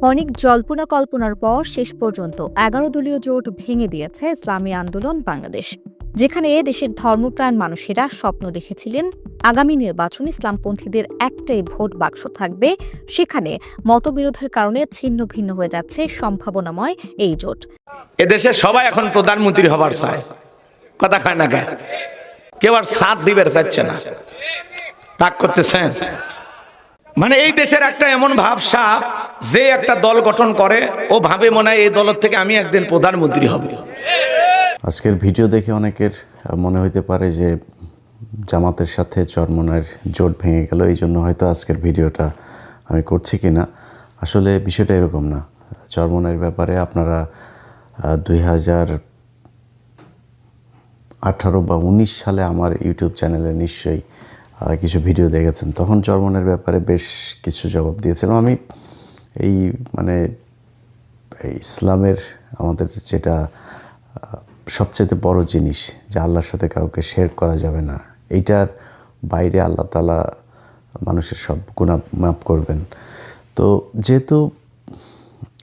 অনেক জল্পনা কল্পনার পর শেষ পর্যন্ত ১১ দলীয় জোট ভেঙে দিয়েছে ইসলামী আন্দোলন বাংলাদেশ, যেখানে দেশের ধর্মপ্রাণ মানুষেরা স্বপ্ন দেখেছিলেন আগামী নির্বাচনে ইসলামপন্থীদের একটাই ভোট বাক্স থাকবে। সেখানে মতবিরোধের কারণে ছিন্ন ভিন্ন হয়ে যাচ্ছে সম্ভাবনাময় এই জোট। এদেশের সবাই এখন প্রধানমন্ত্রী হবার চায়, কথা কয় না কেউ আর সাথ দিবার চাচ্ছে না, রাগ করতেছেন। মানে এই দেশের একটা এমন ভাবসা, যে একটা দল গঠন করে ও ভাবে মনে হয় এই দলের থেকে আমি একদিন প্রধানমন্ত্রী হব। আজকের ভিডিও দেখে অনেকের মনে হইতে পারে যে জামাতের সাথে চরমনায়ের জোট ভেঙে গেল, এই জন্য হয়তো আজকের ভিডিওটা আমি করছি কিনা। আসলে বিষয়টা এরকম না। চরমনায়ের ব্যাপারে আপনারা 2018 বা 19 সালে আমার ইউটিউব চ্যানেলে নিশ্চয়ই কিছু ভিডিও দেখেছেন। তখন চরমনায়ের ব্যাপারে বেশ কিছু জবাব দিয়েছিলাম আমি। এই ইসলামের আমাদের যেটা সবচেয়ে বড় জিনিস, যে আল্লাহর সাথে কাউকে শেরক করা যাবে না, এইটার বাইরে আল্লাহ তাআলা মানুষের সব গুনাহ মাফ করবেন। তো যেহেতু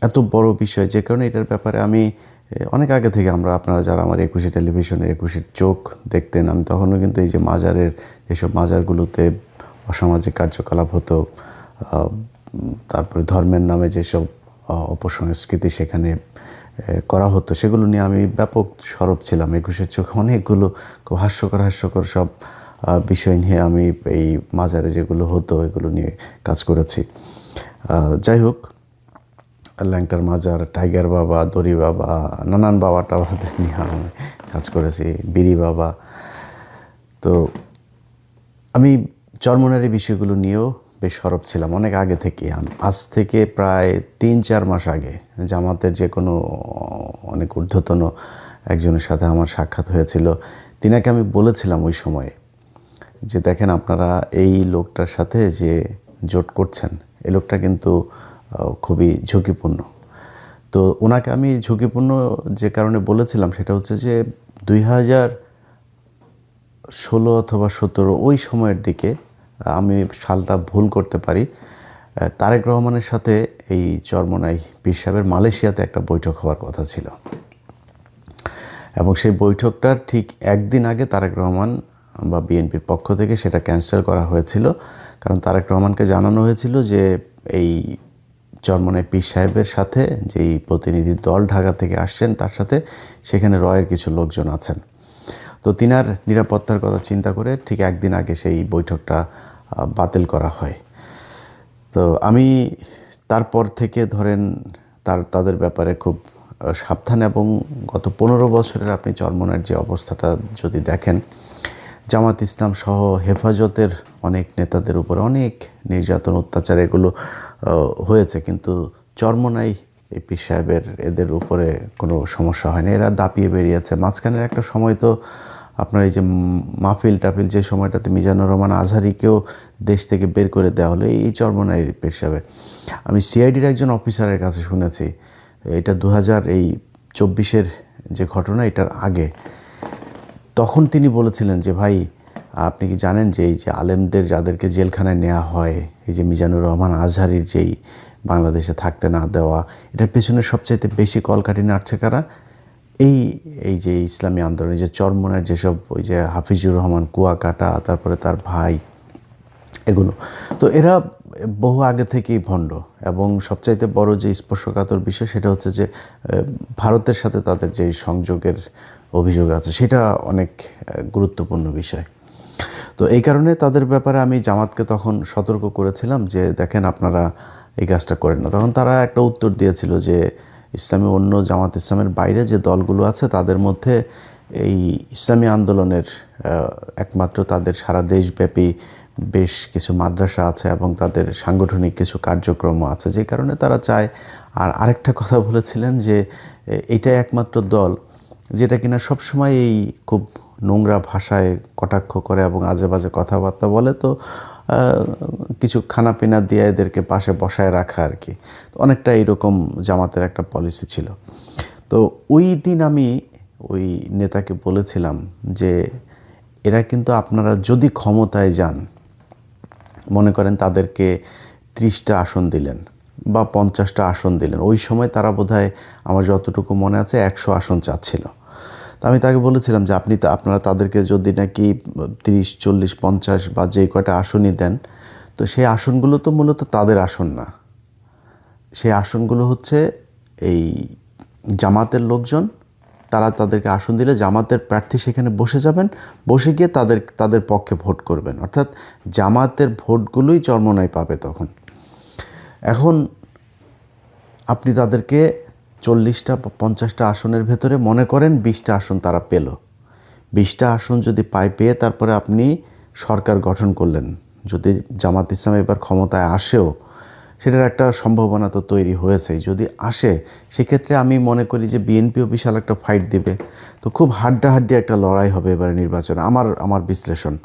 এত বড় বিষয়, যে কারণে এটার ব্যাপারে আমি অনেক আগে থেকে, আপনারা যারা আমার 21 টেলিভিশনের 21 চোখ দেখতেন, আমি তখনও কিন্তু এই যে মাজারের, যেসব মাজারগুলোতে অসামাজিক কার্যকলাপ হতো, তারপরে ধর্মের নামে যেসব অপসংস্কৃতি সেখানে করা হতো, সেগুলো নিয়ে আমি ব্যাপক সরব ছিলাম। 21 চোখ অনেকগুলো খুব হাস্যকর সব বিষয় নিয়ে আমি এই মাজারে যেগুলো হতো এগুলো নিয়ে কাজ করেছি। যাই হোক, ল্যাংটার মাজার, টাইগার বাবা, দড়ি বাবা, নানান বাবা টাবাদের নিয়ে আমি কাজ করেছি, বিড়ি বাবা। তো আমি চরমনায়ের বিষয়গুলো নিয়েও বেশ সরব ছিলাম অনেক আগে থেকে। আজ থেকে প্রায় 3-4 মাস আগে জামাতের যে কোনো অনেক ঊর্ধ্বতন একজনের সাথে আমার সাক্ষাৎ হয়েছিল। তিনাকে আমি বলেছিলাম ওই সময়ে যে দেখেন, আপনারা এই লোকটার সাথে যে জোট করছেন, এই লোকটা কিন্তু খুবই ঝুঁকিপূর্ণ। তো ওনাকে আমি ঝুঁকিপূর্ণ যে কারণে বলেছিলাম সেটা হচ্ছে যে 2016 অথবা 17 ওই সময়ের দিকে, আমি সালটা ভুল করতে পারি, তারেক রহমানের সাথে এই চরমনাই পীর সাহেবের মালয়েশিয়াতে একটা বৈঠক হওয়ার কথা ছিল, এবং সেই বৈঠকটার ঠিক একদিন আগে তারেক রহমান বা বিএনপির পক্ষ থেকে সেটা ক্যান্সেল করা হয়েছিল। কারণ তারেক রহমানকে জানানো হয়েছিল যে এই চরমনাই পীর সাহেবের সাথে যেই প্রতিনিধি দল ঢাকা থেকে আসছেন, তার সাথে সেখানে রয়ের কিছু লোকজন আছেন। তো তিনার নিরাপত্তার কথা চিন্তা করে ঠিক একদিন আগে সেই বৈঠকটা বাতিল করা হয়। তো আমি তারপর থেকে ধরেন তাদের ব্যাপারে খুব সাবধান, এবং গত 15 বছরের আপনি চরমনায়ের যে অবস্থাটা যদি দেখেন, জামাত ইসলাম সহ হেফাজতের অনেক নেতাদের উপরে অনেক নির্যাতন, অত্যাচার এগুলো হয়েছে, কিন্তু চরমনাই এই পীর সাহেবের এদের উপরে কোনো সমস্যা হয়নি। এরা দাপিয়ে বেরিয়েছে। মাঝখানের একটা সময় তো আপনার এই যে মাহফিল টাফিল, যে সময়টাতে মিজানুর রহমান আজহারিকেও দেশ থেকে বের করে দেওয়া হলো এই চরমনাই পীর সাহেবের। আমি সিআইডির একজন অফিসারের কাছে শুনেছি, এটা 2024 যে ঘটনা, এটার আগে, তখন তিনি বলেছিলেন যে ভাই, আপনি কি জানেন যে এই যে আলেমদের যাদেরকে জেলখানায় নেওয়া হয়, এই যে মিজানুর রহমান আজহারির যেই বাংলাদেশে থাকতে না দেওয়া, এটার পেছনে সবচাইতে বেশি কলকাঠি নাড়ছে কারা? এই যে ইসলামী আন্দোলনের যে চরমনায়ের যেসব, ওই যে হাফিজুর রহমান কুয়াকাটা, তারপরে তার ভাই, এগুলো। তো এরা বহু আগে থেকেই ভণ্ড, এবং সবচাইতে বড় যে স্পর্শকাতর বিষয় সেটা হচ্ছে যে ভারতের সাথে তাদের যে সংযোগের অভিযোগ আছে, সেটা অনেক গুরুত্বপূর্ণ বিষয়। তো এই কারণে তাদের ব্যাপারে আমি জামাতকে তখন সতর্ক করেছিলাম যে দেখেন, আপনারা এই কাজটা করেন না। তখন তারা একটা উত্তর দিয়েছিল যে ইসলামী অন্য জামাত ইসলামের বাইরে যে দলগুলো আছে, তাদের মধ্যে এই ইসলামী আন্দোলনের একমাত্র তাদের সারা দেশব্যাপী বেশ কিছু মাদ্রাসা আছে, এবং তাদের সাংগঠনিক কিছু কার্যক্রমও আছে, যে কারণে তারা চায়। আর আরেকটা কথা বলেছিলেন যে এইটাই একমাত্র দল যেটা কিনা সবসময় এই খুব নোংরা ভাষায় কটাক্ষ করে এবং আজে বাজে কথাবার্তা বলে। তো কিছু খানাপিনা দিয়ে এদেরকে পাশে বসায় রাখা আর কি। তো অনেকটা এইরকম জামাতের একটা পলিসি ছিল। তো ওই দিন আমি ওই নেতাকে বলেছিলাম যে এরা কিন্তু, আপনারা যদি ক্ষমতায় যান, মনে করেন তাদেরকে 30টা আসন দিলেন, বা 50টা আসন দিলেন। ওই সময় তারা বোধহয় আমার যতটুকু মনে আছে 100 আসন চাচ্ছিল। তো আমি তাকে বলেছিলাম যে আপনারা তাদেরকে যদি নাকি 30, 40, 50 বা যে কয়টা আসনই দেন, তো সেই আসনগুলো তো মূলত তাদের আসন না, সেই আসনগুলো হচ্ছে এই জামাতের লোকজন, তারা তাদেরকে আসন দিলে জামাতের প্রার্থী সেখানে বসে যাবেন, বসে গিয়ে তাদের পক্ষে ভোট করবেন, অর্থাৎ জামাতের ভোটগুলোই চরমোনাই পাবে তখন। এখন আপনি তাদেরকে 40টা বা 50টা আসনের ভেতরে মনে করেন 20টা আসন তারা পেল, 20টা আসন যদি পেয়ে তারপরে আপনি সরকার গঠন করলেন, যদি জামাত ইসলাম এবার ক্ষমতায় আসেও, সেটার একটা সম্ভাবনা তো তৈরি হয়েছেই, যদি আসে সেক্ষেত্রে আমি মনে করি যে বিএনপিও বিশাল একটা ফাইট দিবে, তো খুব হাড্ডাহাড্ডি একটা লড়াই হবে এবারে নির্বাচনে, আমার বিশ্লেষণ।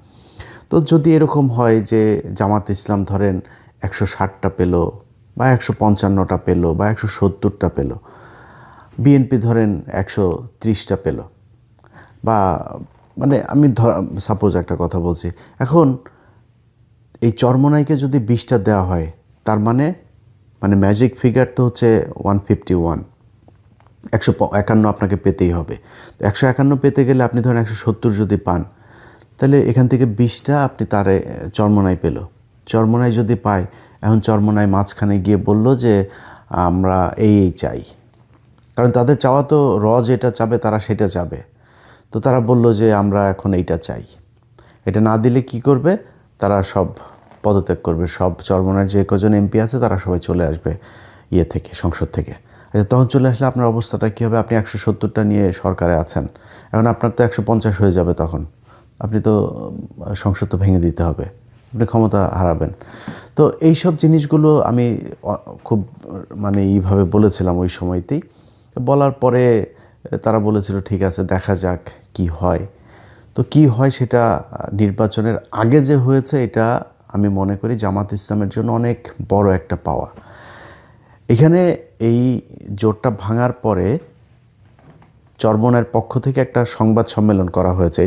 তো যদি এরকম হয় যে জামাত ইসলাম ধরেন 160টা পেল বা 155টা পেল বা 170টা পেল, বিএনপি ধরেন 130টা পেল, বা মানে আমি সাপোজ একটা কথা বলছি, এখন এই চরমোনাইকে যদি 20টা দেওয়া হয়, তার মানে ম্যাজিক ফিগার তো হচ্ছে 151, 151 আপনাকে পেতেই হবে। 151 পেতে গেলে আপনি ধরেন 170 যদি পান, তাহলে এখান থেকে 20টা আপনি তারে চরমোনাই পেল। চরমোনাই যদি পায়, এখন চরমোনাই মাঝখানে গিয়ে বলল যে আমরা এই চাই, কারণ তাদের চাওয়া তো যেটা চাবে তারা সেটা চাবে, তো তারা বলল যে আমরা এখন এইটা চাই। এটা না দিলে কি করবে, তারা সব পদত্যাগ করবে, সব চরমোনাইয়ের যে কজন এমপি আছে তারা সবাই চলে আসবে থেকে, সংসদ থেকে। আচ্ছা, তখন চলে আসলে আপনার অবস্থাটা কী হবে? আপনি 170টা নিয়ে সরকারে আছেন, এখন আপনার তো 150 হয়ে যাবে, তখন আপনি তো সংসদ তো ভেঙে দিতে হবে, আপনি ক্ষমতা হারাবেন। তো এইসব জিনিসগুলো আমি খুব এইভাবে বলেছিলাম ওই সময়তেই। বলার পরে তারা বলেছিল ঠিক আছে দেখা যাক কি হয়। তো কি হয় সেটা নির্বাচনের আগে যে হয়েছে, এটা আমি মনে করি জামাত ইসলামের জন্য অনেক বড় একটা পাওয়া। এখানে এই জোটটা ভাঙার পরে চরমোনাইয়ের পক্ষ থেকে একটা সংবাদ সম্মেলন করা হয়েছে।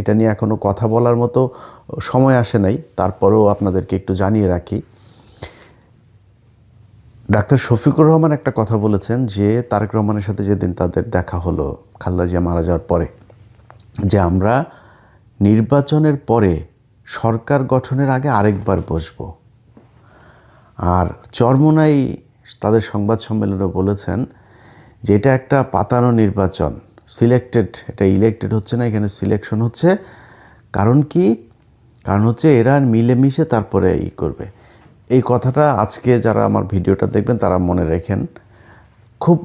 এটা নিয়ে এখনও কথা বলার মতো সময় আসে নাই, তারপরেও আপনাদেরকে একটু জানিয়ে রাখি। ডাক্তার শফিকুর রহমান একটা কথা বলেছেন যে তারেক রহমানের সাথে যেদিন তাদের দেখা হলো খালেদা জিয়া মারা যাওয়ার পরে, যে আমরা নির্বাচনের পরে সরকার গঠনের আগে আরেকবার বসবো। আর চরমোনাই তাদের সংবাদ সম্মেলনে বলেছেন যে এটা একটা পাতানো নির্বাচন, সিলেক্টেড, এটা ইলেক্টেড হচ্ছে না, এখানে সিলেকশন হচ্ছে। কারণ কি? কারণ হচ্ছে এরা মিলেমিশে তারপরে করবে। এই কথাটা আজকে যারা আমার ভিডিওটা দেখবেন তারা মনে রেখেন। খুব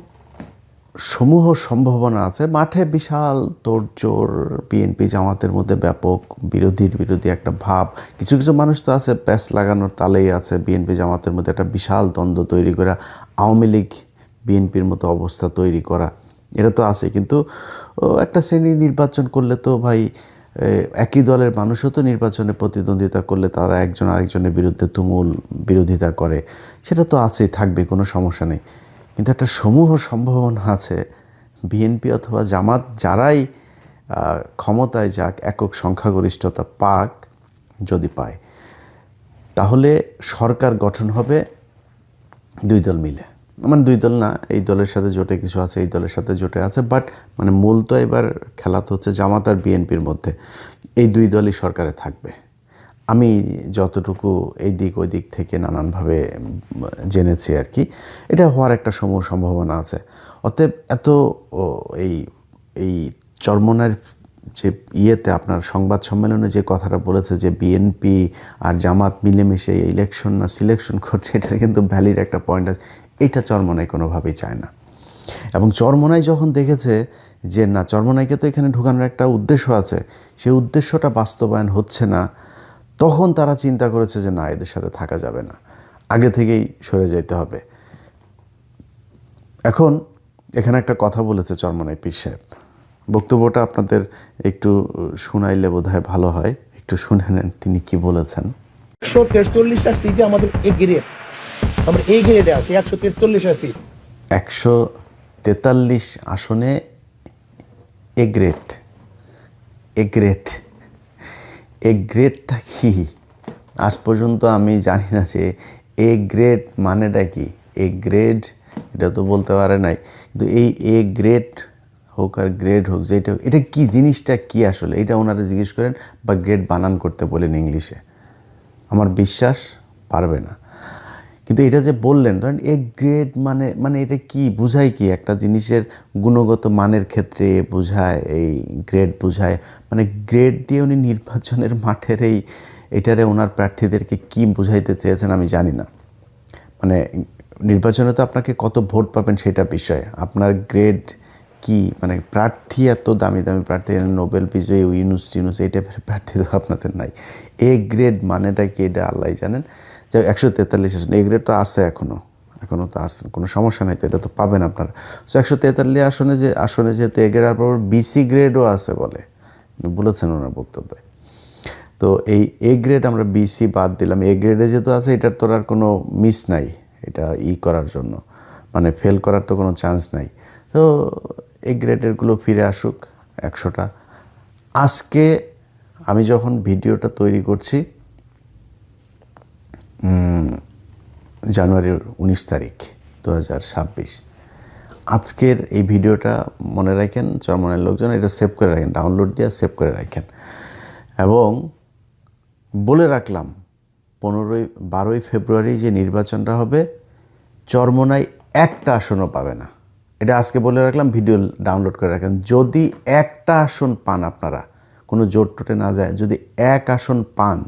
সমূহ সম্ভাবনা আছে, মাঠে বিশাল তোড়জোড়, বিএনপি জামাতের মধ্যে ব্যাপক বিরোধী একটা ভাব। কিছু কিছু মানুষ তো আছে প্যাচ লাগানোর তালেই আছে, বিএনপি জামাতের মধ্যে একটা বিশাল দ্বন্দ্ব তৈরি করা, আওয়ামী লীগ বিএনপির মতো অবস্থা তৈরি করা, এটা তো আছে। কিন্তু একটা শ্রেণী নির্বাচন করলে তো ভাই একই দলের মানুষও তো নির্বাচনে প্রতিদ্বন্দ্বিতা করলে তারা একজন আরেকজনের বিরুদ্ধে তুমুল বিরোধিতা করে, সেটা তো আছেই, থাকবে, কোনো সমস্যা নেই। কিন্তু একটা সমূহ সম্ভাবনা আছে বিএনপি অথবা জামাত যারাই ক্ষমতায় যাক, একক সংখ্যাগরিষ্ঠতা পাক, যদি পায় তাহলে সরকার গঠন হবে দুই দল মিলে। দুই দল না, এই দলের সাথে জোটে কিছু আছে, এই দলের সাথে জোটে আছে, বাট মূল তো এবার খেলা তো হচ্ছে জামাত আর বিএনপির মধ্যে। এই দুই দলই সরকারে থাকবে, আমি যতটুকু এই দিক ওই দিক থেকে নানানভাবে জেনেছি আর কি। এটা হওয়ার একটা সম্ভাবনা আছে। অতএব এই চরমোনাইয়ের যে আপনার সংবাদ সম্মেলনে যে কথাটা বলেছে যে বিএনপি আর জামাত মিলেমিশে ইলেকশন না সিলেকশন করছে, এটার কিন্তু ভ্যালিড একটা পয়েন্ট আছে। এটা চরমোনাই কোনোভাবেই চায় না। এবং চরমোনাই যখন দেখেছে যে না, চরমোনাইকে তো এখানে ঢুকানোর একটা উদ্দেশ্য আছে, সেই উদ্দেশ্যটা বাস্তবায়ন হচ্ছে না, তখন তারা চিন্তা করেছে যে না, এদের সাথে থাকা যাবে না, আগে থেকেই সরে যেতে হবে। এখন এখানে একটা কথা বলেছে চরমোনাই পীর সাহেব, বক্তব্যটা আপনাদের একটু শুনাইলে বোধহয় ভালো হয়, একটু শুনে নেন তিনি কি বলেছেন। 143টা সিটে আমাদের এ গ্রেড, আমরা এই গ্রেডে আছি, 143টা সিট, 143 আসনে এ গ্রেড। এ গ্রেডটা কি আজ পর্যন্ত আমি জানি না যে এ গ্রেড মানেটা কি। এ গ্রেড এটা তো বলতে পারে নাই, কিন্তু এই এ গ্রেড হোক আর গ্রেড হোক যেটা, এটা কি জিনিসটা কি আসলে, এটা ওনারা জিজ্ঞেস করেন বা গ্রেড বানান করতে বলেন ইংলিশে, আমার বিশ্বাস পারবে না। কিন্তু এটা যে বললেন, ধরেন এ গ্রেড মানে মানে এটা কি বোঝায়, কি একটা জিনিসের গুণগত মানের ক্ষেত্রে বোঝায়, এই গ্রেড বোঝায়, মানে গ্রেড দিয়ে উনি নির্বাচনের মাঠের এটারে ওনার প্রার্থীদেরকে কি বোঝাইতে চেয়েছেন আমি জানি না। মানে নির্বাচনে তো আপনাকে কত ভোট পাবেন সেটা বিষয়, আপনার গ্রেড কি, মানে প্রার্থী এত দামি দামি প্রার্থী, নোবেল বিজয়ী ইউনুস এই টাইপের প্রার্থী তো আপনাদের নাই। এ গ্রেড মানেটা কি এটা আল্লাহ জানেন। যে 143 আসন, এ গ্রেড তো আছে এখনও তো আসেন, কোনো সমস্যা নাই তো, এটা তো পাবেন আপনারা। সো 143 আসনে যেহেতু এ গ্রেড, আর পর বিসি গ্রেডও আছে বলে বলেছেন ওনার বক্তব্যে। তো এই এ গ্রেড আমরা বিসি বাদ দিলাম, এ গ্রেডে যেহেতু আছে এটার তোর আর কোনো মিস নাই, এটা করার জন্য মানে ফেল করার তো কোনো চান্স নাই। তো এ গ্রেডেরগুলো ফিরে আসুক 100টা। আজকে আমি যখন ভিডিওটা তৈরি করছি জানুয়ারির 19 তারিখ 2026, আজকের এই ভিডিওটা মনে রাখেন, চরমনের লোকজন এটা সেভ করে রাখেন, ডাউনলোড দিয়ে সেভ করে রাখেন। এবং বলে রাখলাম 12ই ফেব্রুয়ারি যে নির্বাচনটা হবে, চরমনাই একটা আসনও পাবে না, এটা আজকে বলে রাখলাম, ভিডিও ডাউনলোড করে রাখেন। যদি একটা আসন পান, আপনারা কোনো জোট টোটে না যায়, যদি এক আসন পান,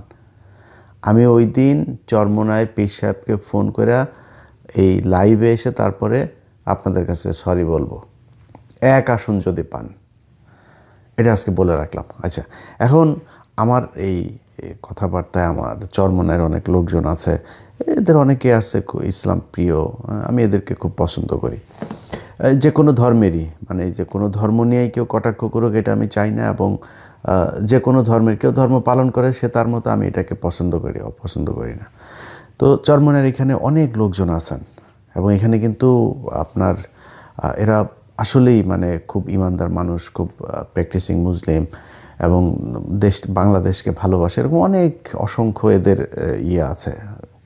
আমি ওই দিন চরমনায় পীর সাহেবকে ফোন করে এই লাইভে এসে তারপরে আপনাদের কাছে সরি বলবো, এক আসন যদি পান, এটা আজকে বলে রাখলাম। আচ্ছা, এখন আমার এই কথাবার্তায় আমার চরমনায়ের অনেক লোকজন আছে, এদের অনেকে আছে ইসলাম প্রিয়, আমি এদেরকে খুব পছন্দ করি, যে কোনো ধর্মেরই, মানে যে কোনো ধর্ম নিয়েই কেউ কটাক্ষ করুক এটা আমি চাই না, এবং যে কোনো ধর্মের কেউ ধর্ম পালন করে সে তার মতো, আমি এটাকে পছন্দ করি, অপছন্দ করি না। তো চরমনায়ের এখানে অনেক লোকজন আছেন, এবং এখানে কিন্তু আপনার এরা আসলেই মানে খুব ইমানদার মানুষ, খুব প্র্যাকটিসিং মুসলিম, এবং বাংলাদেশকে ভালোবাসে, এরকম অনেক অসংখ্য এদের আছে,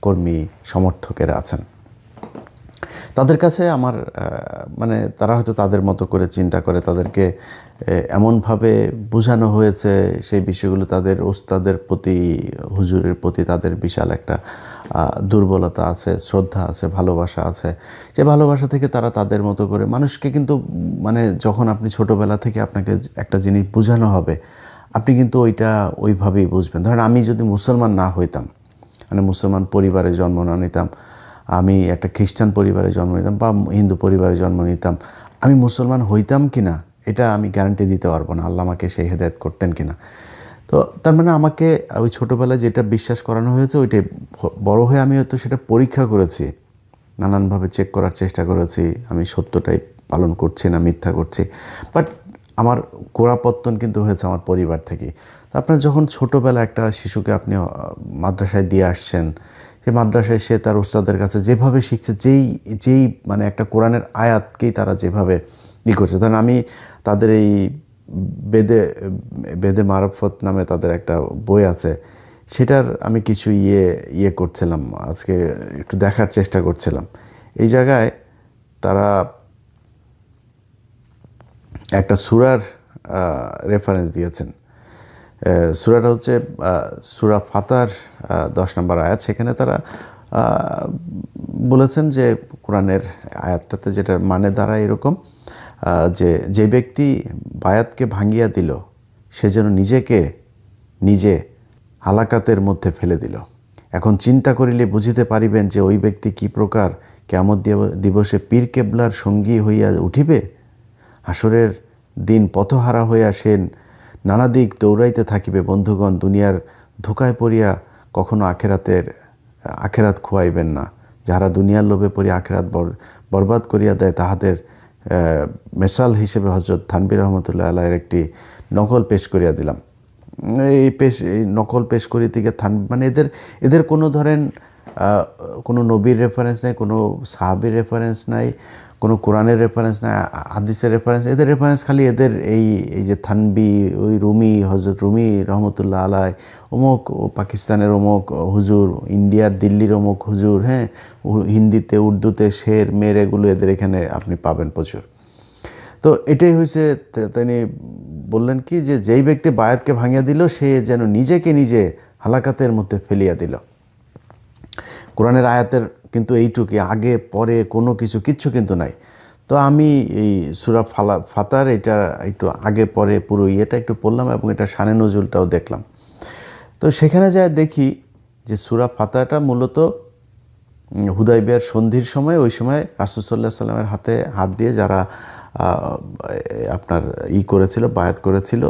কর্মী সমর্থকেরা আছেন। তাদের কাছে আমার মানে তারা হয়তো তাদের মতো করে চিন্তা করে, তাদেরকে এমনভাবে বোঝানো হয়েছে সেই বিষয়গুলো, তাদের ওস্তাদের প্রতি, হুজুরের প্রতি তাদের বিশাল একটা দুর্বলতা আছে, শ্রদ্ধা আছে, ভালোবাসা আছে। যে ভালোবাসা থেকে তারা তাদের মতো করে মানুষকে, কিন্তু মানে যখন আপনি ছোটোবেলা থেকে আপনাকে একটা জিনিস বোঝানো হবে, আপনি কিন্তু ওইটা ওইভাবেই বুঝবেন। ধরেন আমি যদি মুসলমান না হইতাম, মানে মুসলমান পরিবারে জন্ম না নিতাম, আমি একটা খ্রিস্টান পরিবারে জন্ম নিতাম বা হিন্দু পরিবারে জন্ম নিতাম, আমি মুসলমান হইতাম কি না এটা আমি গ্যারান্টি দিতে পারবো না, আল্লাহ আমাকে সেই হেদায়েত করতেন কি না। তো তার মানে আমাকে ওই ছোটোবেলায় যেটা বিশ্বাস করানো হয়েছে ওইটাই, বড় হয়ে আমি হয়তো সেটা পরীক্ষা করেছি, নানানভাবে চেক করার চেষ্টা করেছি, আমি সত্যটাই পালন করছি না মিথ্যা করছি, বাট আমার গোড়াপত্তন কিন্তু হয়েছে আমার পরিবার থেকে। তো আপনার যখন ছোটোবেলা একটা শিশুকে আপনি মাদ্রাসায় দিয়ে আসছেন, সে মাদ্রাসায় সে তার ওস্তাদের কাছে যেভাবে শিখছে, যেই মানে একটা কোরআনের আয়াতকেই তারা যেভাবে করছে, ধরেন আমি তাদের এই বেদে মারফত নামে তাদের একটা বই আছে, সেটার আমি কিছু ইয়ে করছিলাম, আজকে একটু দেখার চেষ্টা করছিলাম। এই জায়গায় তারা একটা সূরার রেফারেন্স দিয়েছেন। সূরাটা হচ্ছে সূরা ফাতার 10 নম্বর আয়াত। সেখানে তারা বলেছেন যে কোরআনের আয়াতটাতে যেটার মানে দাঁড়ায় এরকম, যে ব্যক্তি বায়াতকে ভাঙ্গিয়া দিল সে যেন নিজে হালাকাতের মধ্যে ফেলে দিল। এখন চিন্তা করিলে বুঝিতে পারিবেন যে ওই ব্যক্তি কি প্রকার কিয়ামত দিবসে পীর কেবলার সঙ্গী হইয়া উঠিবে। হাসরের দিন পথহারা হইয়া সে নানা দিক দৌড়াইতে থাকিবে। বন্ধুগণ, দুনিয়ার ধোকায় পড়িয়া কখনো আখেরাত খোয়াইবেন না। যারা দুনিয়ার লোভে পড়িয়া আখেরাত বরবাদ করিয়া দেয়, তাহাদের মেসাল হিসেবে হযরত থানভী রহমতুল্লাহ আলাইহির একটি নকল পেশ করিয়া দিলাম। এই নকল পেশ করিতে গিয়ে মানে এদের কোনো ধরেন কোনো নবীর রেফারেন্স নাই, কোনো সাহাবীর রেফারেন্স নাই, কোনো কোরআনের রেফারেন্স নাই, হাদিসের রেফারেন্স, এদের রেফারেন্স খালি এদের এই যে থানবি, ওই রুমি, হজরত রুমি রহমতুল্লাহ আলাই, অমুক পাকিস্তানের অমুক হুজুর, ইন্ডিয়ার দিল্লির অমুক হুজুর, হ্যাঁ, হিন্দিতে উর্দুতে শের মের, এগুলো এদের এখানে আপনি পাবেন প্রচুর। তো এটাই হয়েছে, তিনি বললেন কি যে যেই ব্যক্তি বায়াতকে ভাঙিয়া দিল সে যেন নিজেকে নিজে হালাকাতের মধ্যে ফেলিয়া দিল। কোরআনের আয়াতের কিন্তু এইটুকুই, আগে পরে কোনো কিচ্ছু কিন্তু নাই। তো আমি এই সূরা ফাতার এটা একটু আগে পরে পুরো ইয়েটা একটু পড়লাম এবং এটা শানে নজুলটাও দেখলাম। তো সেখানে যায় দেখি যে সূরা ফাতাটা মূলত হুদাইবিয়ার সন্ধির সময়, ওই সময় রাসূল সাল্লাল্লাহু আলাইহি সাল্লামের হাতে হাত দিয়ে যারা আপনার করেছিল, বায়াত করেছিল,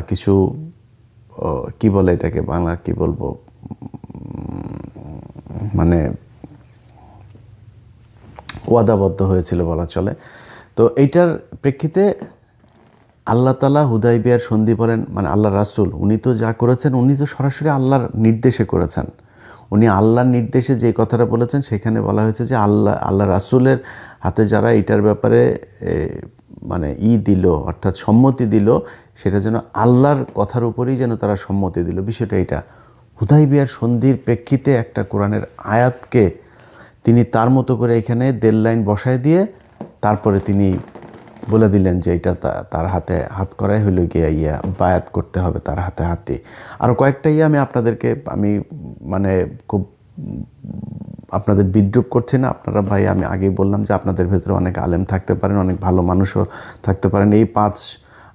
কিছু কি বলে এটাকে বাংলা কি বলবো, মানে ওয়াদাবদ্ধ হয়েছিল বলা চলে। তো এইটার প্রেক্ষিতে আল্লাহ তাআলা হুদাইবিয়ার সন্ধি বলেন, মানে আল্লাহ রাসূল উনি তো যা করেছেন উনি তো সরাসরি আল্লাহর নির্দেশে করেছেন। উনি আল্লাহর নির্দেশে যে কথাটা বলেছেন সেখানে বলা হয়েছে যে আল্লাহ রাসূলের হাতে যারা এটার ব্যাপারে মানে দিল, অর্থাৎ সম্মতি দিল, সেটা যেন আল্লাহর কথার উপরেই যেন তারা সম্মতি দিল। বিষয়টা এটা, হুদাইবিয়ার সন্ধির প্রেক্ষিতে একটা কোরআনের আয়াতকে তিনি তার মতো করে এখানে 1.5 লাইন বসায় দিয়ে তারপরে তিনি বলে দিলেন যে এটা তার হাতে হাত করাই হলো গিয়ে বায়াত করতে হবে তার হাতে হাতে। আর কয়েকটা আমি আপনাদেরকে আমি মানে খুব আপনাদের বিদ্রুপ করছি না, আপনারা ভাই আমি আগেই বললাম যে আপনাদের ভেতরে অনেক আলেম থাকতে পারেন, অনেক ভালো মানুষও থাকতে পারেন। এই 5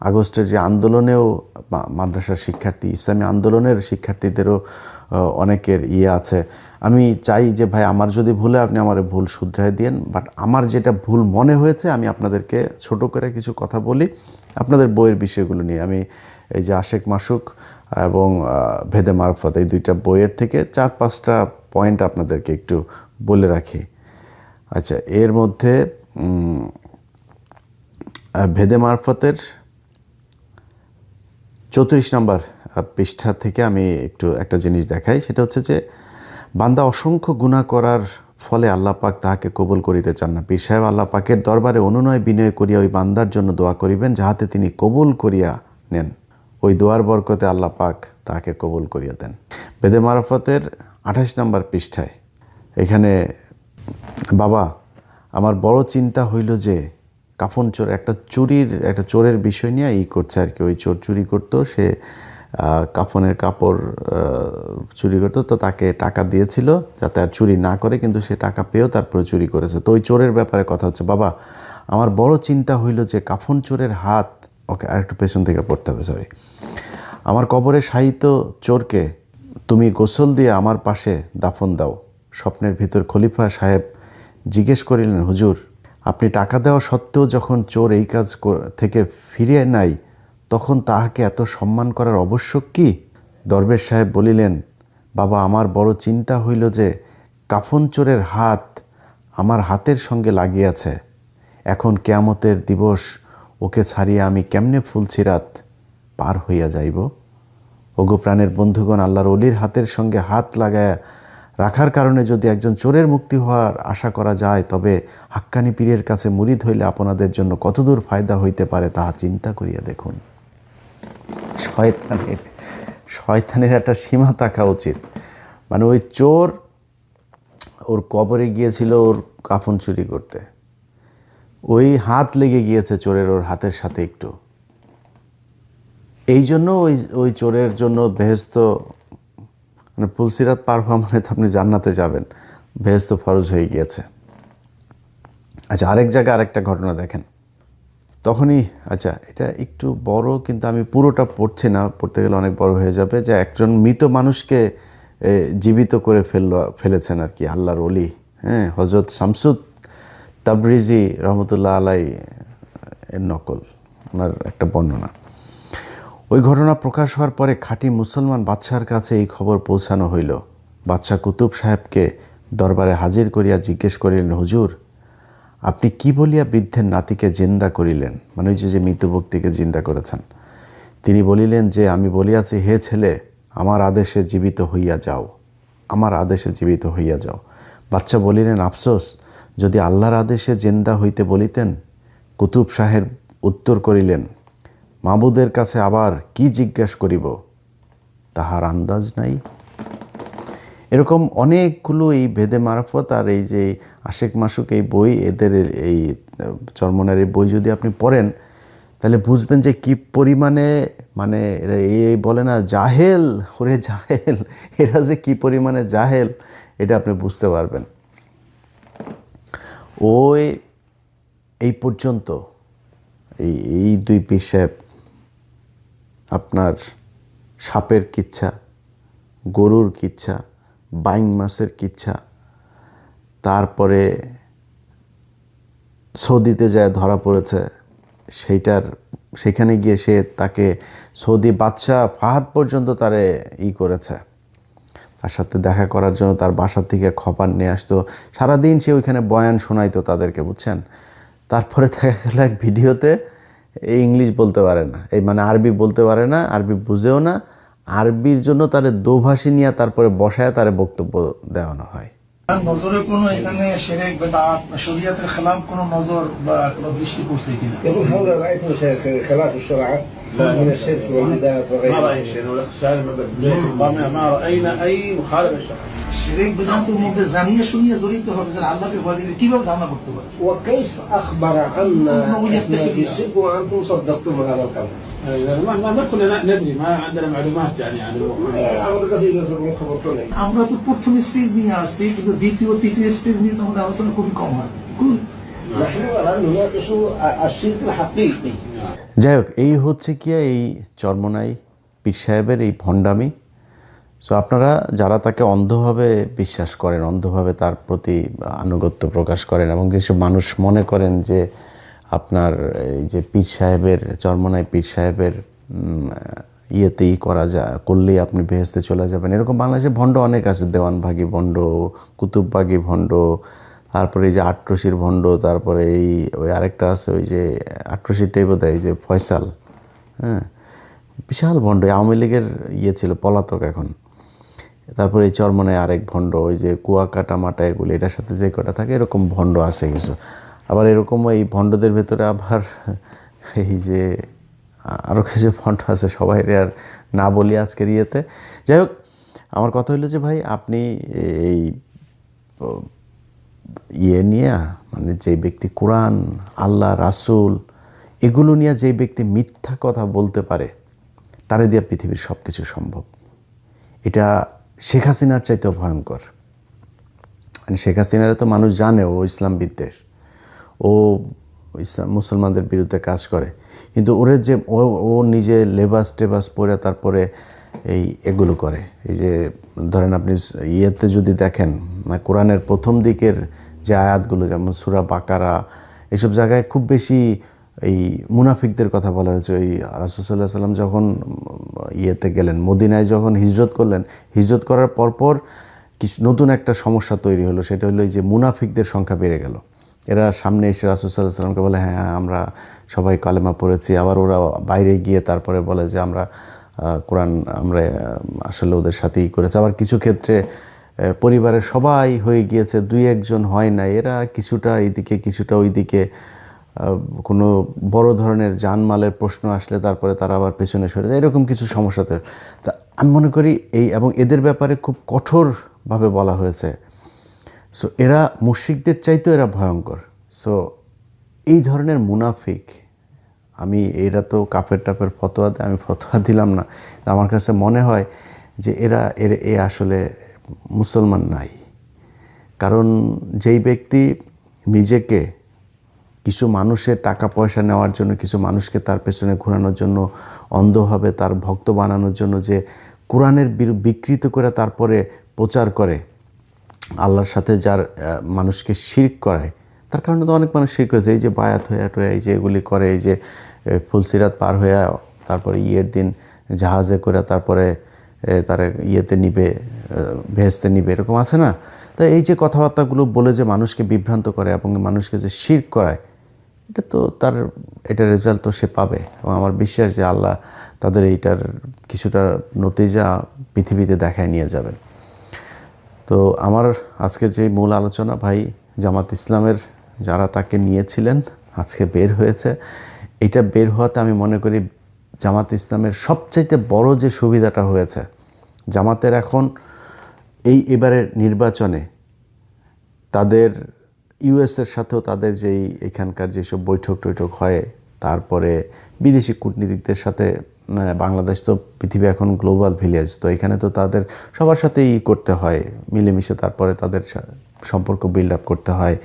আগস্টের যে আন্দোলনেও মাদ্রাসার শিক্ষার্থী, ইসলামী আন্দোলনের শিক্ষার্থীদেরও অনেকের আছে। আমি চাই যে ভাই আমার যদি ভুলে আপনি আমার ভুল শুধরাই দিয়েন, বাট আমার যেটা ভুল মনে হয়েছে আমি আপনাদেরকে ছোট করে কিছু কথা বলি আপনাদের বইয়ের বিষয়গুলো নিয়ে। আমি এই যে আশেক মাসুক এবং ভেদে মারফত এই 2টা বইয়ের থেকে 4-5টা পয়েন্ট আপনাদেরকে একটু বলে রাখি। আচ্ছা, এর মধ্যে ভেদে মারফতের 34 নম্বর পৃষ্ঠা থেকে আমি একটু একটা জিনিস দেখাই। সেটা হচ্ছে যে বান্দা অসংখ্য গুনাহ করার ফলে আল্লাহ পাক তাহাকে কবুল করিতে চান না। পীর সাহেব আল্লাহ পাকের দরবারে অনুনয় বিনয় করিয়া ওই বান্দার জন্য দোয়া করিবেন যাহাতে তিনি কবুল করিয়া নেন। ওই দোয়ার বরকতে আল্লাহ পাক তাকে কবুল করিয়া দেন। বেদে মারফতের 28 নম্বর পৃষ্ঠায় এখানে, বাবা আমার বড় চিন্তা হইল যে কাফন চোর, একটা চোরের বিষয় নিয়ে করছে আর কি। ওই চোর চুরি করতো, সে কাফনের কাপড় চুরি করতো, তো তাকে টাকা দিয়েছিল যাতে আর চুরি না করে, কিন্তু সে টাকা পেয়েও তারপরে চুরি করেছে। তো ওই চোরের ব্যাপারে কথা হচ্ছে, বাবা আমার বড় চিন্তা হইল যে কাফন চোরের হাত, ওকে আরেকটু পেছন থেকে পড়তে হবে, সরি, আমার কবরে শায়িত চোরকে তুমি গোসল দিয়ে আমার পাশে দাফন দাও। স্বপ্নের ভিতর খলিফা সাহেব জিজ্ঞেস করিলেন, হুজুর আপনি টাকা দেওয়া সত্ত্বেও যখন চোর এই কাজ থেকে ফিরিয়ে নাই তখন তাহাকে এত সম্মান করার আবশ্যক কি? দরবেশ সাহেব বলিলেন, বাবা আমার বড় চিন্তা হইল যে কাফন চোরের হাত আমার হাতের সঙ্গে লাগিয়াছে, এখন কিয়ামতের দিবস ওকে ছাড়িয়ে আমি কেমনে ফুলছিরাত পার হইয়া যাইব। ওগো প্রাণের বন্ধুগণ, আল্লাহর ওলির হাতের সঙ্গে হাত লাগায়া রাখার কারণে যদি একজন চোরের মুক্তি হওয়ার আশা করা যায়, তবে হাক্কানি পীরের কাছে মুরিদ হইলে আপনাদের জন্য কতদূর ফায়দা হইতে পারে তাহা চিন্তা করিয়া দেখুন। শয়তানের একটা সীমা থাকা উচিত। মানে ওই চোর ওর কবরে গিয়েছিল ওর কাফন চুরি করতে, ওই হাত লেগে গিয়েছে চোরের ওর হাতের সাথে একটু, এই জন্য ওই চোরের জন্য বেহেশত, মানে ফুলসিরাত পার হওয়া মানে তো আপনি জান্নাতে যাবেন, বেহেশত ফরজ হয়ে গিয়েছে। আচ্ছা, আরেক জায়গায় আরেকটা ঘটনা দেখেন, তখনই, আচ্ছা এটা একটু বড় কিন্তু আমি পুরোটা পড়ছি না, পড়তে গেলে অনেক বড় হয়ে যাবে, যে একজন মৃত মানুষকে জীবিত করে ফেলেছেন আর কি আল্লাহর ওলি, হ্যাঁ, হযরত শামসুদ তাবরিজি রহমতুল্লাহ আলাই এর নকল, ওনার একটা বর্ণনা। ওই ঘটনা প্রকাশ হওয়ার পরে খাঁটি মুসলমান বাদশার কাছে এই খবর পৌঁছানো হইল। বাদশাহ কুতুব সাহেবকে দরবারে হাজির করিয়া জিজ্ঞেস করিলেন, হুজুর আপনি কি বলিয়া বৃদ্ধের নাতিকে জিন্দা করিলেন? মানে ওই যে মৃত ব্যক্তিকে জিন্দা করেছেন। তিনি বলিলেন যে আমি বলিয়াছি, হে ছেলে আমার আদেশে জীবিত হইয়া যাও। আমার আদেশে জীবিত হইয়া যাও। বাচ্চা বলিলেন, আফসোস, যদি আল্লাহর আদেশে জিন্দা হইতে বলিতেন। কুতুব সাহেব উত্তর করিলেন, মাবুদের কাছে আবার কি জিজ্ঞাস করিব, তাহার আন্দাজ নাই। এরকম অনেকগুলো এই ভেদে মারফত আর এই যে আশেক মাসুক এই বই, এদের এই চরমনার এই বই যদি আপনি পড়েন তাহলে বুঝবেন যে কি পরিমাণে, মানে এরা এই বলে না জাহেল, ওরে জাহেল, এরা যে কি পরিমাণে জাহেল এটা আপনি বুঝতে পারবেন। ওই এই পর্যন্ত এই দুই পীর সাহেব আপনার সাপের কিচ্ছা, গরুর কিচ্ছা, বাইং মাছের কিচ্ছা, তারপরে সৌদিতে যায় ধরা পড়েছে, সেখানে গিয়ে সে তাকে সৌদি বাদশাহ ফাহাদ পর্যন্ত তারে করেছে, তার সাথে দেখা করার জন্য তার বাসা থেকে খবর নিয়ে আসতো, সারাদিন সে ওইখানে বয়ান শোনাইতো তাদেরকে, বুঝছেন। তারপরে দেখা গেল এক ভিডিওতে এই ইংলিশ বলতে পারে না, এই মানে আরবি বলতে পারে না, আরবি বুঝেও না, আরবির জন্য তারে দোভাষী নিয়ে তারপরে বসায় তারে বক্তব্য দেওয়ানো হয়। নজরে কোনো এখানে শিরক বিদআত শরীয়তের খেলাফ কোনো নজর বা কোনো দৃষ্টি পড়ছে কিনা? يقول هذا رأيته خلاف الشرع من الشرك والبدعات ما وغيره. رأي شيء ما رأينا أي مخالفة شرع. শিরক বিদআতের মধ্যে জানিয়ে শুনিয়ে জড়িত হবে যে আল্লাহকে ভয় দিলে কিভাবে ধারণা করতে পারে? وكيف أخبر عنا إحنا بالشرك وأنتم صدقتم هذا الخبر؟ ما كلنا ندري ما عندنا معلومات يعني عن الموضوع. أمر كثير من خبرتنا. আমরা তো প্রথম স্টেজ নিয়ে আসছি, কিন্তু দ্বিতীয় তৃতীয় স্টেজ নিয়ে তো আমাদের আলোচনা খুবই কম হয়। نحن الآن نناقش الشرك الحقيقي. যাই হোক, এই হচ্ছে কি এই চরমনাই পীর সাহেবের এই ভণ্ডামি। সো আপনারা যারা তাকে অন্ধভাবে বিশ্বাস করেন, অন্ধভাবে তার প্রতি আনুগত্য প্রকাশ করেন, এবং যেসব মানুষ মনে করেন যে আপনার এই যে পীর সাহেবের, চরমনাই পীর সাহেবের ইয়েতেই করলেই আপনি বেহেশতে চলে যাবেন, এরকম বাংলাদেশে ভণ্ড অনেক আছে। দেওয়ানভাগী ভণ্ড, কুতুববাগী ভণ্ড, তারপরে এই যে আটরশির ভণ্ড, তারপরে ওই আরেকটা আছে ওই যে আটরশিরটাই বোধ হয় যে ফয়সাল, হ্যাঁ, বিশাল ভণ্ড, আওয়ামী লীগের ছিল, পলাতক এখন। তারপরে এই চরমনায় আরেক ভণ্ড, ওই যে কুয়াকাটা মাটা এগুলো, এটার সাথে যে কটা থাকে এরকম ভণ্ড আসে কিছু। আবার এরকম এই ভণ্ডদের ভেতরে আবার এই যে আরও কিছু ভণ্ড আছে, সবাই আর না বলি আজকের ইয়েতে। যাই হোক, আমার কথা হলো যে ভাই, আপনি এই নিয়ে, মানে যে ব্যক্তি কোরআন, আল্লাহ, রাসূল এগুলো নিয়ে যে ব্যক্তি মিথ্যা কথা বলতে পারে, তারে দিয়ে পৃথিবীর সব কিছু সম্ভব। এটা শেখ হাসিনার চাইতেও ভয়ঙ্কর। মানে শেখ হাসিনারে তো মানুষ জানে ও ইসলাম বিদ্বেষ, ও ইসলাম মুসলমানদের বিরুদ্ধে কাজ করে, কিন্তু ওরে যে ও নিজে লেবাস টেবাস পরে তারপরে এগুলো করে। এই যে ধরেন আপনি ইয়েতে যদি দেখেন, মানে কোরআনের প্রথম দিকের যে আয়াতগুলো, যেমন সূরা বাকারা, এসব জায়গায় খুব বেশি এই মুনাফিকদের কথা বলা হয়েছে। ওই রাসূল সাল্লাল্লাহু আলাইহি ওয়াসাল্লাম যখন ইয়েতে গেলেন, মদিনায় যখন হিজরত করলেন, হিজরত করার পরপর কিছু নতুন একটা সমস্যা তৈরি হলো, সেটা হলো এই যে মুনাফিকদের সংখ্যা বেড়ে গেল। এরা সামনে এসে রাসূল সাল্লাল্লাহু আলাইহি ওয়াসাল্লামকে বলে, হ্যাঁ আমরা সবাই কালেমা পড়েছি, আবার ওরা বাইরে গিয়ে তারপরে বলে যে আমরা কোরআন আমরা আসলে ওদের সাথেই করেছি। আবার কিছু ক্ষেত্রে পরিবারের সবাই হয়ে গিয়েছে, দুই একজন হয় না, এরা কিছুটা এইদিকে কিছুটা ওইদিকে, কোনো বড় ধরনের জানমালের প্রশ্ন আসলে তারপরে তারা আবার পেছনে সরে যায়, এরকম কিছু সমস্যাতে। তা আমি মনে করি এবং এদের ব্যাপারে খুব কঠোরভাবে বলা হয়েছে। সো এরা মুশরিকদের চাইতেও এরা ভয়ঙ্কর। সো এই ধরনের মুনাফিক, এরা তো কাফের টাফের ফতোয়া দেয়, আমি ফতোয়া দিলাম না, আমার কাছে মনে হয় যে এ আসলে মুসলমান নাই। কারণ যেই ব্যক্তি নিজেকে কিছু মানুষের টাকা পয়সা নেওয়ার জন্য, কিছু মানুষকে তার পেছনে ঘোরানোর জন্য, অন্ধভাবে তার ভক্ত বানানোর জন্য যে কোরআনের বিকৃত করে তারপরে প্রচার করে, আল্লাহর সাথে যার মানুষকে শিরক করায়, তার কারণে তো অনেক মানুষ শিরক হয়েছে। এই যে বায়াত হয়ে এই যে এগুলি করে, এই যে ফুলসিরাত পার হয়ে তারপরে ইয়ের দিন জাহাজে করে তারপরে তার ইয়েতে নিবে, ভেস্তে নিবে, এরকম আছে না? তাই এই যে কথাবার্তাগুলো বলে যে মানুষকে বিভ্রান্ত করে এবং মানুষকে যে শিরক করায়, এটার রেজাল্ট তো সে পাবে। এবং আমার বিশ্বাস যে আল্লাহ তাদের এইটার কিছুটা নতিজা পৃথিবীতে দেখায় নিয়ে যাবেন। তো আমার আজকের যে মূল আলোচনা ভাই, জামাত ইসলামের যারা তাকে নিয়েছিলেন আজকে বের হয়েছে। এটা বের হওয়াতে আমি মনে করি জামাত ইসলামের সবচাইতে বড় যে সুবিধাটা হয়েছে, জামাতের এখন এবারের নির্বাচনে তাদের ইউএসের সাথেও তাদের যেই এখানকার যেসব বৈঠক টৈঠক হয়, তারপরে বিদেশি কূটনীতিকদের সাথে, মানে বাংলাদেশ তো পৃথিবী এখন গ্লোবাল ভিলেজ, তো এখানে তো তাদের সবার সাথেই করতে হয় মিলেমিশে, তারপরে তাদের সম্পর্ক বিল্ড আপ করতে হয়,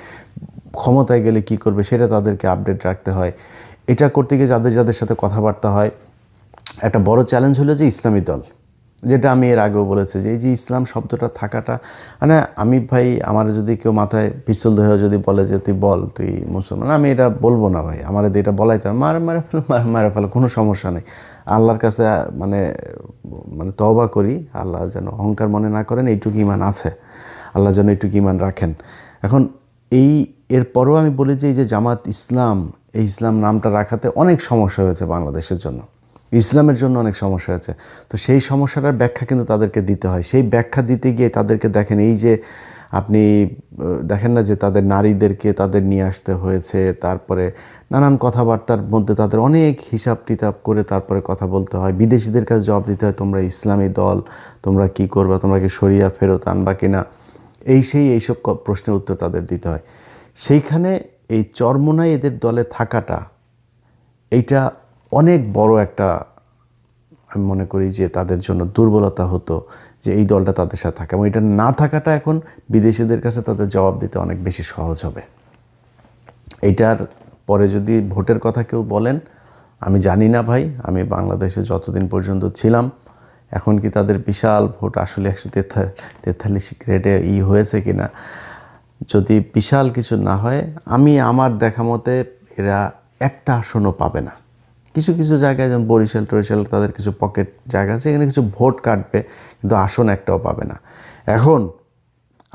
ক্ষমতায় গেলে কি করবে সেটা তাদেরকে আপডেট রাখতে হয়। এটা করতে গিয়ে যাদের যাদের সাথে কথাবার্তা হয়, একটা বড় চ্যালেঞ্জ হলো যে ইসলামী দল, যেটা আমি এর আগেও বলেছি যে এই যে ইসলাম শব্দটা থাকাটা, মানে আমি ভাই, আমার যদি কেউ মাথায় পিস্তল ধরে যদি বলে যে তুই বল তুই মুসলমান, আমি এটা বলবো না ভাই, আমার এটা বলাইতে মারে ফেলো কোনো সমস্যা নেই। আল্লাহর কাছে মানে তওবা করি, আল্লাহ যেন অহংকার মনে না করেন, এইটুকু ঈমান আছে, আল্লাহ যেন এইটুকু ঈমান রাখেন। এখন এরপরও আমি বলি যে এই যে জামাত ইসলাম, এই ইসলাম নামটা রাখাতে অনেক সমস্যা হয়েছে বাংলাদেশের জন্য, ইসলামের জন্য অনেক সমস্যা হয়েছে। তো সেই সমস্যাটার ব্যাখ্যা কিন্তু তাদেরকে দিতে হয়। সেই ব্যাখ্যা দিতে গিয়ে তাদেরকে দেখেন, এই যে আপনি দেখেন না যে তাদের নারীদেরকে তাদের নিয়ে আসতে হয়েছে, তারপরে নানান কথাবার্তার মধ্যে তাদের অনেক হিসাব টিতাব করে তারপরে কথা বলতে হয়, বিদেশিদের কাছে জবাব দিতে হয়, তোমরা ইসলামী দল, তোমরা কি করবা, তোমরা কি শরিয়া ফেরত আনবা কিনা, এইসব প্রশ্নের উত্তর তাদের দিতে হয়। সেইখানে এই চরমোনাই এদের দলে থাকাটা, এইটা অনেক বড় একটা, আমি মনে করি যে তাদের জন্য দুর্বলতা হতো যে এই দলটা তাদের সাথে থাকে, এবং এটা না থাকাটা এখন বিদেশিদের কাছে তাদের জবাব দিতে অনেক বেশি সহজ হবে। এইটার পরে যদি ভোটের কথা কেউ বলেন, আমি জানি না ভাই, আমি বাংলাদেশে যতদিন পর্যন্ত ছিলাম, এখন কি তাদের বিশাল ভোট আসলে 143 গ্রেডে হয়েছে কিনা, যদি বিশাল কিছু না হয়, আমি আমার দেখা মতে এরা একটা আসনও পাবে না। কিছু কিছু জায়গায় যেমন বরিশাল টরিশাল তাদের কিছু পকেট জায়গা আছে, এখানে কিছু ভোট কাটবে, কিন্তু আসন একটাও পাবে না। এখন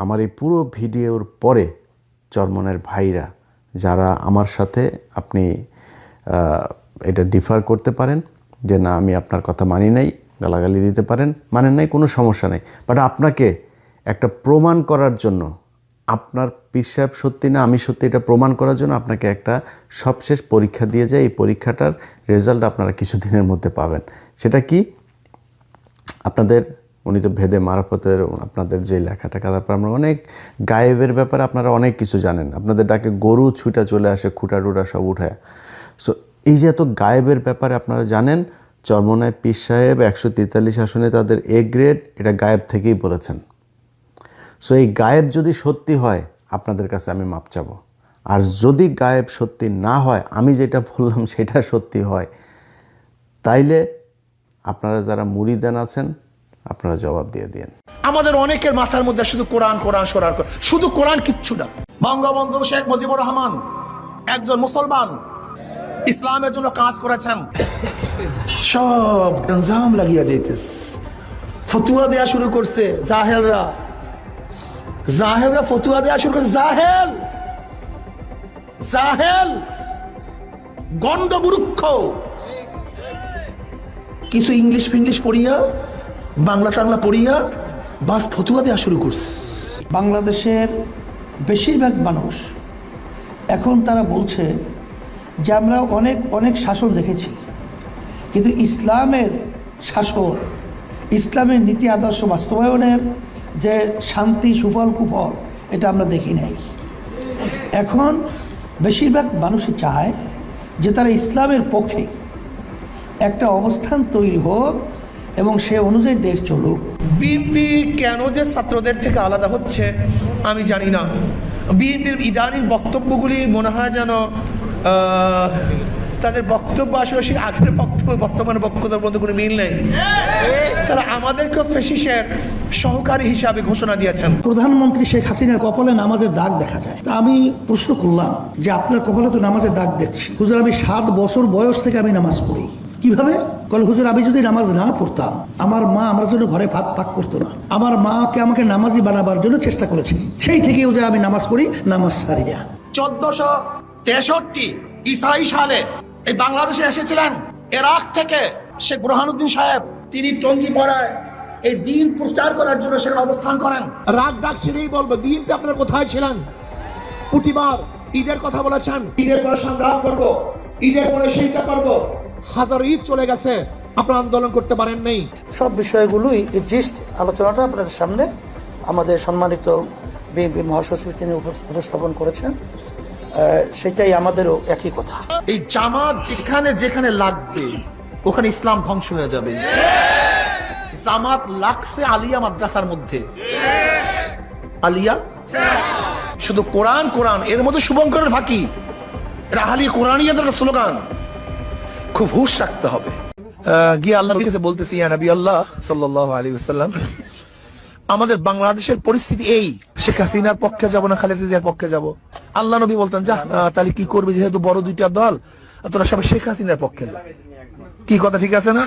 আমার এই পুরো ভিডিওর পরে চরমনের ভাইরা যারা আমার সাথে, আপনি এটা ডিফার করতে পারেন যে না আমি আপনার কথা মানি নাই, গালাগালি দিতে পারেন, মানেন নাই, কোনো সমস্যা নেই, বাট আপনাকে একটা প্রমাণ করার জন্য, আপনার পীর সাহেব সত্যি না আমি সত্যি, এটা প্রমাণ করার জন্য আপনাকে একটা সবশেষ পরীক্ষা দিয়ে যায়। এই পরীক্ষাটার রেজাল্ট আপনারা কিছুদিনের মধ্যে পাবেন। সেটা কি, আপনাদের উনি তো ভেদে মারফতের আপনাদের যে লেখাটাকা, তারপর আমরা অনেক গায়েবের ব্যাপারে আপনারা অনেক কিছু জানেন, আপনাদের ডাকে গরু ছুটা চলে আসে, খুঁটা টুটা সব উঠায়। সো এই যে এত গায়েবের ব্যাপারে আপনারা জানেন, চরমোনাই পীর সাহেব 143 আসনে তাদের এ গ্রেড, এটা গায়েব থেকেই বলেছেন। সো এই গায়েব যদি সত্যি হয়, আপনাদের কাছে আমি মাপ চাবো, আর যদি গায়েব সত্যি না হয়, আমি যেটা বললাম সেটা সত্যি হয়, তাইলে আপনারা যারা মুরিদান আছেন আপনারা জবাব দিয়ে দিন। আমাদের অনেকের মাথার মধ্যে শুধু কোরআন কোরআন সরার, শুধু কোরআন কিচ্ছু না। বঙ্গবন্ধু শেখ মুজিবুর রহমান একজন মুসলমান, ইসলামের জন্য কাজ করেছেন। সব গঞ্জাম লাগিয়া যাইতেছে, ফতুয়া দেয়া শুরু করছে জাহেলরা ফতুয়া দেয়া শুরু করছে। জাহেল গন্ডমূর্খ, কিছু ইংলিশ ফিংলিশ পড়িয়া, বাংলা টাংলা পড়িয়া বাস ফতুয়া দেয়া শুরু করছে। বাংলাদেশের বেশিরভাগ মানুষ এখন তারা বলছে যে আমরা অনেক শাসন দেখেছি, কিন্তু ইসলামের শাসন, ইসলামের নীতি আদর্শ বাস্তবায়নের যে শান্তি সুফল কুফল, এটা আমরা দেখি নাই। এখন বেশিরভাগ মানুষই চায় যে তারা ইসলামের পক্ষে একটা অবস্থান তৈরি হোক এবং সে অনুযায়ী দেশ চলুক। বিএনপি কেন যে ছাত্রদের থেকে আলাদা হচ্ছে আমি জানি না। বিএনপির ইদানিং বক্তব্যগুলি মনে হয় যেন তাদের বক্তব্য আসলে সেই আগের বক্তব্য বর্তমানে বক্তব্যের মধ্যে কোনো মিল নেই। তারা আমাদেরকে ফেসিসের সহকারী হিসাবে ঘোষণা দিয়েছেন। প্রধানমন্ত্রী শেখ হাসিনার কপালে নামাজের দাগ দেখা যায়। তা আমি প্রশ্ন করলাম যে আপনার কপালে তো নামাজের দাগ দেখছি। হুজুর, আমি 7 বছর বয়স থেকে আমি নামাজ পড়ি। কিভাবে? বলে হুজুর, আমি যদি নামাজ না পড়তাম, আমার মা আমার জন্য ঘরে ভাত পাক করতো না। আমার মাকে আমাকে নামাজি বানাবার জন্য চেষ্টা করেছি, সেই থেকে হুজুর আমি নামাজ পড়ি, নামাজ ছাড়ি না। 1463 ঈসাই সালে এই বাংলাদেশে এসেছিলেন ইরাক থেকে শেখ বুরহানুদ্দিন সাহেব। তিনি টঙ্গী পাড়ায় এই দিন প্রচার করার জন্য সেখানে অবস্থান করেন। রাগ ডাক সেরেই বলবো, বিএনপি আপনারা কোথায় ছিলেন? প্রতিবার ঈদের কথা বলেছেন, ঈদের পরে সংগ্রাম করব, ঈদের পরে সেইটা করব। হাজার ঈদ চলে গেছে, আপনারা আন্দোলন করতে পারেন নাই। সব বিষয়গুলোই জিস্ট আলোচনাটা আপনাদের সামনে আমাদের সম্মানিত বিএনপি মহাসচিব তিনি উপস্থাপন করেছেন। সেটাই আমাদেরও একই কথা। এই জামাত যেখানে যেখানে লাগবে ওখানে ইসলাম ধ্বংস হয়ে যাবে। জামাত লাগছে আলিয়া মাদ্রাসার মধ্যে, আলিয়া শুধু কোরআন কোরআন, এর মধ্যে শুভঙ্করের ফাঁকি, রাহালি কোরআনিয়াদের স্লোগান। খুব হুঁশ রাখতে হবে। গিয়ে আল্লাহর কাছে বলতেছি, ইয়া নবী আল্লাহ সাল্লাল্লাহু আলাইহি ওয়াসাল্লাম, আমাদের বাংলাদেশের পরিস্থিতি এই, শেখ হাসিনার পক্ষে যাব না খালেদা জিয়ার পক্ষে যাব? আল্লাহ নবী বলতেন, যা তাহলে কি করবে, যেহেতু বড় দুইটা দল, তোরা সবাই শেখ হাসিনার পক্ষে যা। কি কথা ঠিক আছে না?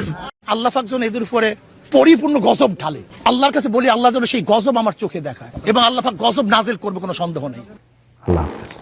আল্লাহ পাক যেন এদের উপরে পরিপূর্ণ গজব ঢালে। আল্লাহর কাছে বলি, আল্লাহ যেন সেই গজব আমার চোখে দেখায়, এবং আল্লাহ পাক গজব নাজিল করবে, কোনো সন্দেহ নেই। আল্লাহ হাফেজ।